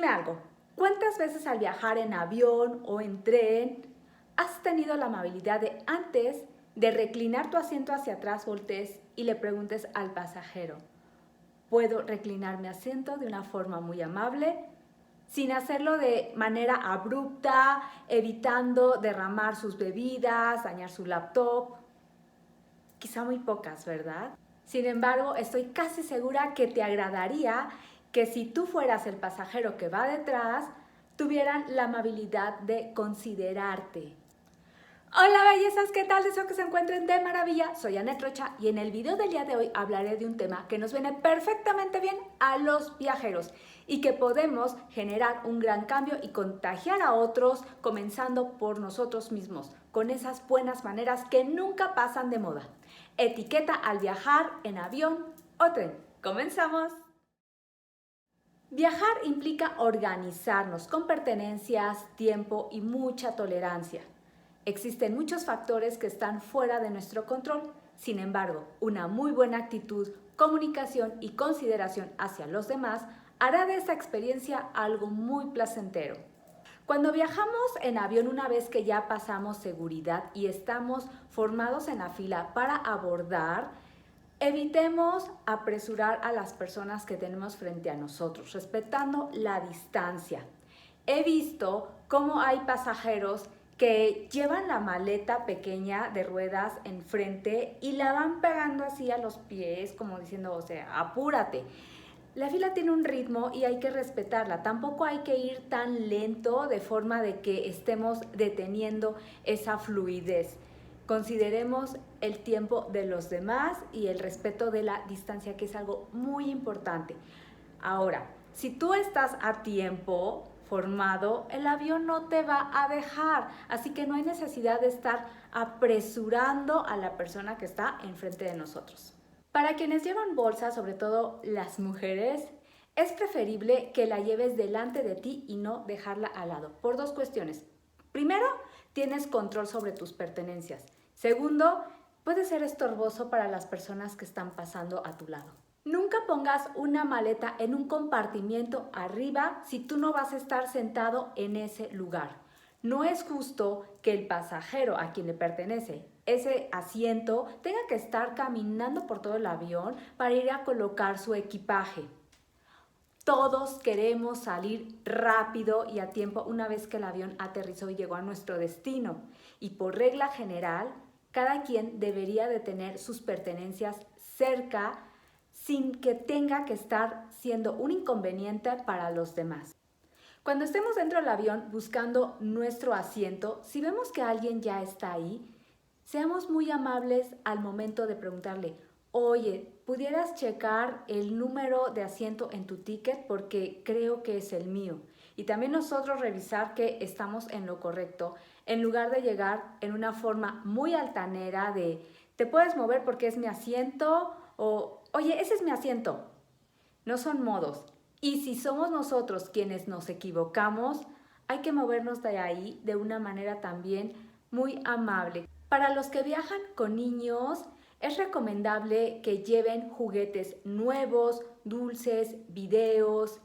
Dime algo, ¿cuántas veces al viajar en avión o en tren has tenido la amabilidad de antes de reclinar tu asiento hacia atrás voltees y le preguntes al pasajero, ¿puedo reclinar mi asiento de una forma muy amable? Sin hacerlo de manera abrupta, evitando derramar sus bebidas, dañar su laptop. Quizá muy pocas, ¿verdad? Sin embargo, estoy casi segura que te agradaría que si tú fueras el pasajero que va detrás, tuvieran la amabilidad de considerarte. Hola bellezas, ¿qué tal? Deseo que se encuentren de maravilla. Soy Anet Rocha y en el video del día de hoy hablaré de un tema que nos viene perfectamente bien a los viajeros y que podemos generar un gran cambio y contagiar a otros comenzando por nosotros mismos, con esas buenas maneras que nunca pasan de moda. Etiqueta al viajar en avión o tren. ¡Comenzamos! Viajar implica organizarnos con pertenencias, tiempo y mucha tolerancia. Existen muchos factores que están fuera de nuestro control. Sin embargo, una muy buena actitud, comunicación y consideración hacia los demás hará de esta experiencia algo muy placentero. Cuando viajamos en avión, una vez que ya pasamos seguridad y estamos formados en la fila para abordar, evitemos apresurar a las personas que tenemos frente a nosotros, respetando la distancia. He visto cómo hay pasajeros que llevan la maleta pequeña de ruedas enfrente y la van pegando así a los pies, como diciendo, o sea, apúrate. La fila tiene un ritmo y hay que respetarla. Tampoco hay que ir tan lento de forma de que estemos deteniendo esa fluidez. Consideremos el tiempo de los demás y el respeto de la distancia, que es algo muy importante. Ahora, si tú estás a tiempo formado, el avión no te va a dejar, así que no hay necesidad de estar apresurando a la persona que está enfrente de nosotros. Para quienes llevan bolsa, sobre todo las mujeres, es preferible que la lleves delante de ti y no dejarla al lado, por dos cuestiones. Primero, tienes control sobre tus pertenencias. Segundo, puede ser estorboso para las personas que están pasando a tu lado. Nunca pongas una maleta en un compartimiento arriba si tú no vas a estar sentado en ese lugar. No es justo que el pasajero a quien le pertenece ese asiento tenga que estar caminando por todo el avión para ir a colocar su equipaje. Todos queremos salir rápido y a tiempo una vez que el avión aterrizó y llegó a nuestro destino. Y por regla general, cada quien debería de tener sus pertenencias cerca sin que tenga que estar siendo un inconveniente para los demás. Cuando estemos dentro del avión buscando nuestro asiento, si vemos que alguien ya está ahí, seamos muy amables al momento de preguntarle, oye, ¿pudieras checar el número de asiento en tu ticket? Porque creo que es el mío. Y también nosotros revisar que estamos en lo correcto, en lugar de llegar en una forma muy altanera de, ¿te puedes mover porque es mi asiento? O, oye, ese es mi asiento. No son modos. Y si somos nosotros quienes nos equivocamos, hay que movernos de ahí de una manera también muy amable. Para los que viajan con niños, es recomendable que lleven juguetes nuevos, dulces, videos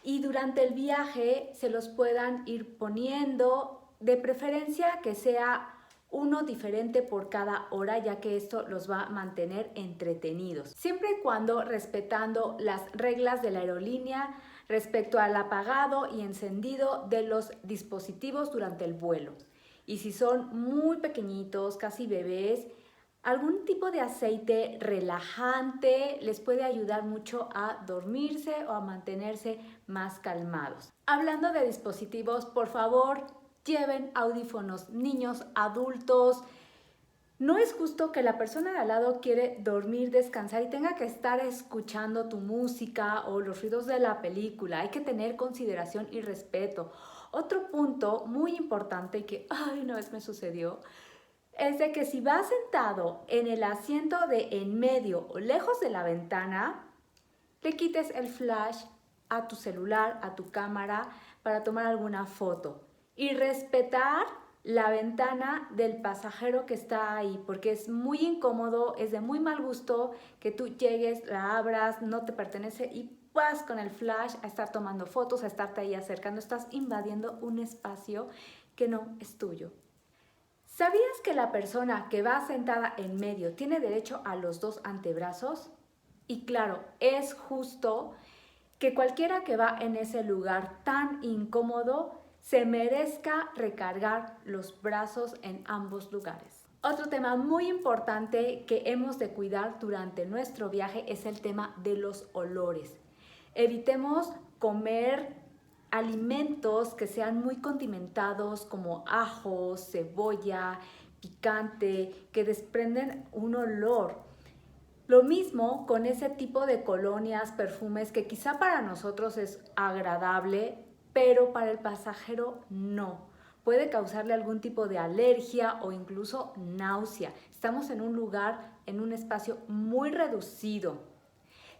y durante el viaje se los puedan ir poniendo, de preferencia que sea uno diferente por cada hora, ya que esto los va a mantener entretenidos. Siempre y cuando respetando las reglas de la aerolínea respecto al apagado y encendido de los dispositivos durante el vuelo. Y si son muy pequeñitos, casi bebés, algún tipo de aceite relajante les puede ayudar mucho a dormirse o a mantenerse más calmados. Hablando de dispositivos, por favor, lleven audífonos, niños, adultos. No es justo que la persona de al lado quiere dormir, descansar y tenga que estar escuchando tu música o los ruidos de la película. Hay que tener consideración y respeto. Otro punto muy importante que una vez me sucedió es de que si vas sentado en el asiento de en medio o lejos de la ventana, le quites el flash a tu celular, a tu cámara para tomar alguna foto y respetar la ventana del pasajero que está ahí, porque es muy incómodo, es de muy mal gusto que tú llegues, la abras, no te pertenece y vas con el flash a estar tomando fotos, a estarte ahí acercando, estás invadiendo un espacio que no es tuyo. ¿Sabías que la persona que va sentada en medio tiene derecho a los dos antebrazos? Y claro, es justo que cualquiera que va en ese lugar tan incómodo se merezca recargar los brazos en ambos lugares. Otro tema muy importante que hemos de cuidar durante nuestro viaje es el tema de los olores. Evitemos comer alimentos que sean muy condimentados como ajo, cebolla, picante, que desprenden un olor. Lo mismo con ese tipo de colonias, perfumes que quizá para nosotros es agradable, pero para el pasajero no. Puede causarle algún tipo de alergia o incluso náusea. Estamos en un lugar, en un espacio muy reducido.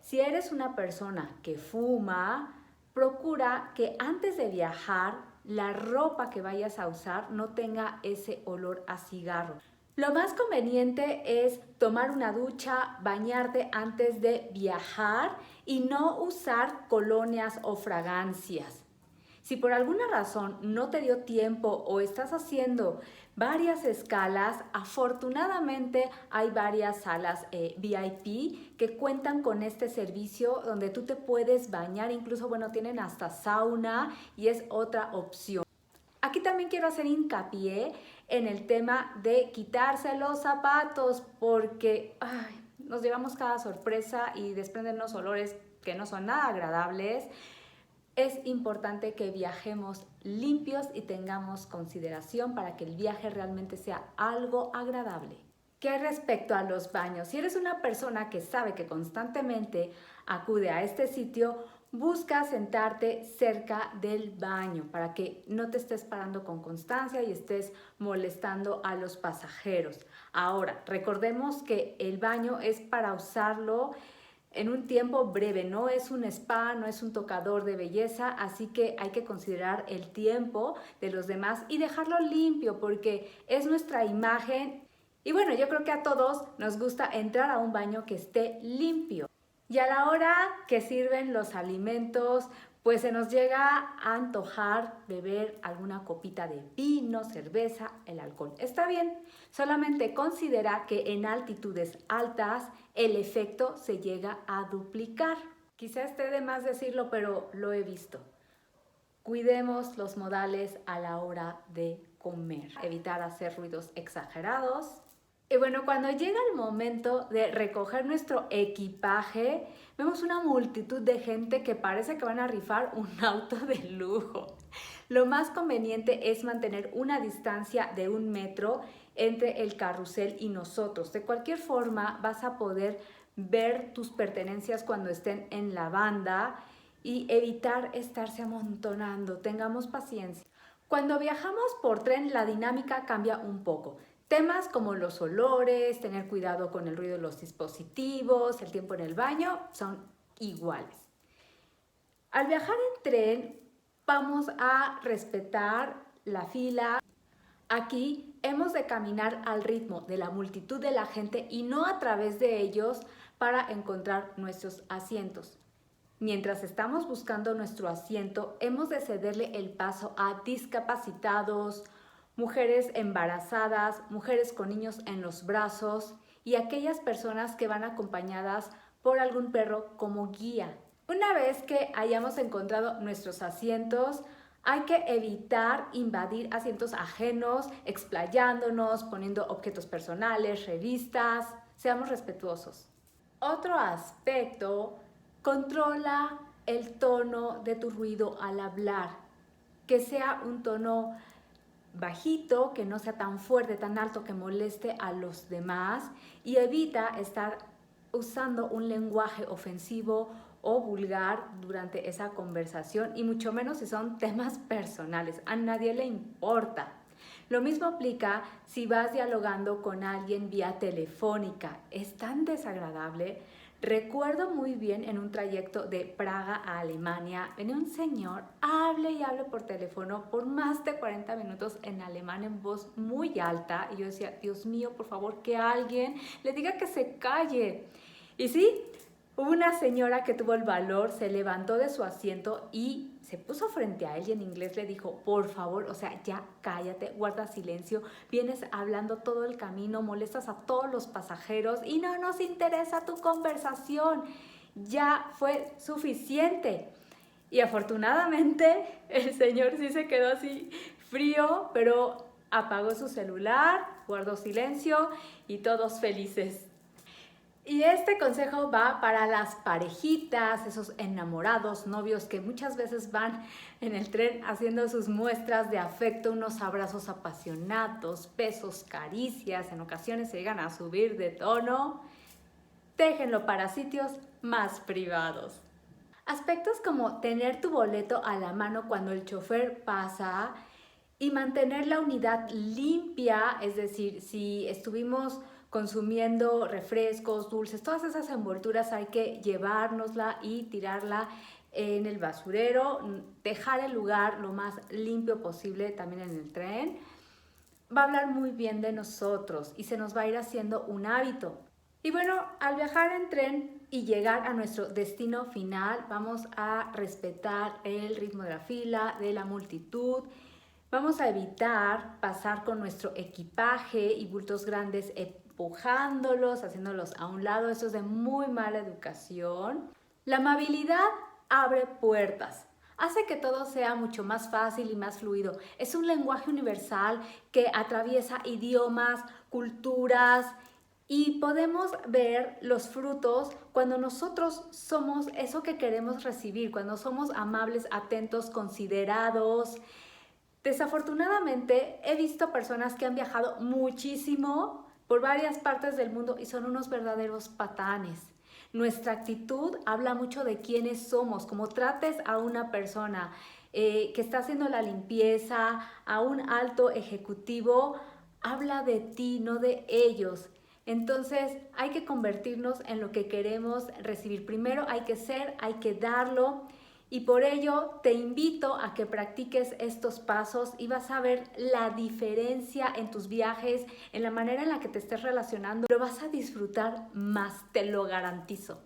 Si eres una persona que fuma, procura que antes de viajar la ropa que vayas a usar no tenga ese olor a cigarro. Lo más conveniente es tomar una ducha, bañarte antes de viajar y no usar colonias o fragancias. Si por alguna razón no te dio tiempo o estás haciendo varias escalas, afortunadamente hay varias salas VIP que cuentan con este servicio donde tú te puedes bañar, incluso tienen hasta sauna y es otra opción. Aquí también quiero hacer hincapié en el tema de quitarse los zapatos porque nos llevamos cada sorpresa y desprenden unos olores que no son nada agradables. Es importante que viajemos limpios y tengamos consideración para que el viaje realmente sea algo agradable. ¿Qué respecto a los baños? Si eres una persona que sabe que constantemente acude a este sitio, busca sentarte cerca del baño para que no te estés parando con constancia y estés molestando a los pasajeros. Ahora, recordemos que el baño es para usarlo en un tiempo breve, no es un spa, no es un tocador de belleza, así que hay que considerar el tiempo de los demás y dejarlo limpio porque es nuestra imagen. Y yo creo que a todos nos gusta entrar a un baño que esté limpio. Y a la hora que sirven los alimentos, pues se nos llega a antojar beber alguna copita de vino, cerveza, el alcohol. Está bien, solamente considera que en altitudes altas el efecto se llega a duplicar. Quizá esté de más decirlo, pero lo he visto. Cuidemos los modales a la hora de comer. Evitar hacer ruidos exagerados. Y cuando llega el momento de recoger nuestro equipaje, vemos una multitud de gente que parece que van a rifar un auto de lujo. Lo más conveniente es mantener una distancia de 1 metro entre el carrusel y nosotros. De cualquier forma, vas a poder ver tus pertenencias cuando estén en la banda y evitar estarse amontonando. Tengamos paciencia. Cuando viajamos por tren, la dinámica cambia un poco. Temas como los olores, tener cuidado con el ruido de los dispositivos, el tiempo en el baño, son iguales. Al viajar en tren, vamos a respetar la fila. Aquí hemos de caminar al ritmo de la multitud de la gente y no a través de ellos para encontrar nuestros asientos. Mientras estamos buscando nuestro asiento, hemos de cederle el paso a discapacitados, mujeres embarazadas, mujeres con niños en los brazos y aquellas personas que van acompañadas por algún perro como guía. Una vez que hayamos encontrado nuestros asientos, hay que evitar invadir asientos ajenos, explayándonos, poniendo objetos personales, revistas. Seamos respetuosos. Otro aspecto, controla el tono de tu ruido al hablar. Que sea un tono bajito, que no sea tan fuerte, tan alto que moleste a los demás y evita estar usando un lenguaje ofensivo o vulgar durante esa conversación y mucho menos si son temas personales. A nadie le importa. Lo mismo aplica si vas dialogando con alguien vía telefónica. Es tan desagradable. Recuerdo muy bien en un trayecto de Praga a Alemania, venía un señor, hable y hable por teléfono por más de 40 minutos en alemán en voz muy alta y yo decía, Dios mío, por favor, que alguien le diga que se calle. Y sí, Hubo una señora que tuvo el valor, se levantó de su asiento y se puso frente a él y en inglés le dijo, por favor, o sea, ya cállate, guarda silencio, vienes hablando todo el camino, molestas a todos los pasajeros y no nos interesa tu conversación, ya fue suficiente. Y afortunadamente el señor sí se quedó así frío, pero apagó su celular, guardó silencio y todos felices. Y este consejo va para las parejitas, esos enamorados, novios que muchas veces van en el tren haciendo sus muestras de afecto, unos abrazos apasionados, besos, caricias, en ocasiones se llegan a subir de tono. Déjenlo para sitios más privados. Aspectos como tener tu boleto a la mano cuando el chofer pasa y mantener la unidad limpia, es decir, si estuvimos consumiendo refrescos, dulces, todas esas envolturas hay que llevárnosla y tirarla en el basurero, dejar el lugar lo más limpio posible también en el tren. Va a hablar muy bien de nosotros y se nos va a ir haciendo un hábito. Y bueno, al viajar en tren y llegar a nuestro destino final, vamos a respetar el ritmo de la fila, de la multitud. Vamos a evitar pasar con nuestro equipaje y bultos grandes empujándolos, haciéndolos a un lado. Eso es de muy mala educación. La amabilidad abre puertas. Hace que todo sea mucho más fácil y más fluido. Es un lenguaje universal que atraviesa idiomas, culturas y podemos ver los frutos cuando nosotros somos eso que queremos recibir, cuando somos amables, atentos, considerados. Desafortunadamente, he visto personas que han viajado muchísimo por varias partes del mundo y son unos verdaderos patanes. Nuestra actitud habla mucho de quiénes somos, como trates a una persona que está haciendo la limpieza, a un alto ejecutivo, habla de ti, no de ellos. Entonces hay que convertirnos en lo que queremos recibir. Primero hay que ser, hay que darlo. Y por ello te invito a que practiques estos pasos y vas a ver la diferencia en tus viajes, en la manera en la que te estés relacionando. Lo vas a disfrutar más, te lo garantizo.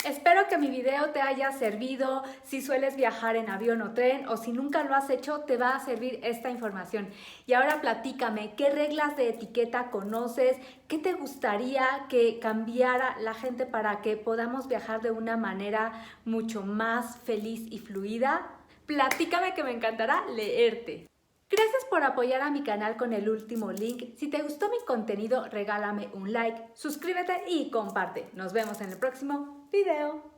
Espero que mi video te haya servido. Si sueles viajar en avión o tren o si nunca lo has hecho, te va a servir esta información. Y ahora platícame, ¿qué reglas de etiqueta conoces? ¿Qué te gustaría que cambiara la gente para que podamos viajar de una manera mucho más feliz y fluida? Platícame, que me encantará leerte. Gracias por apoyar a mi canal con el último link. Si te gustó mi contenido, regálame un like, suscríbete y comparte. Nos vemos en el próximo video.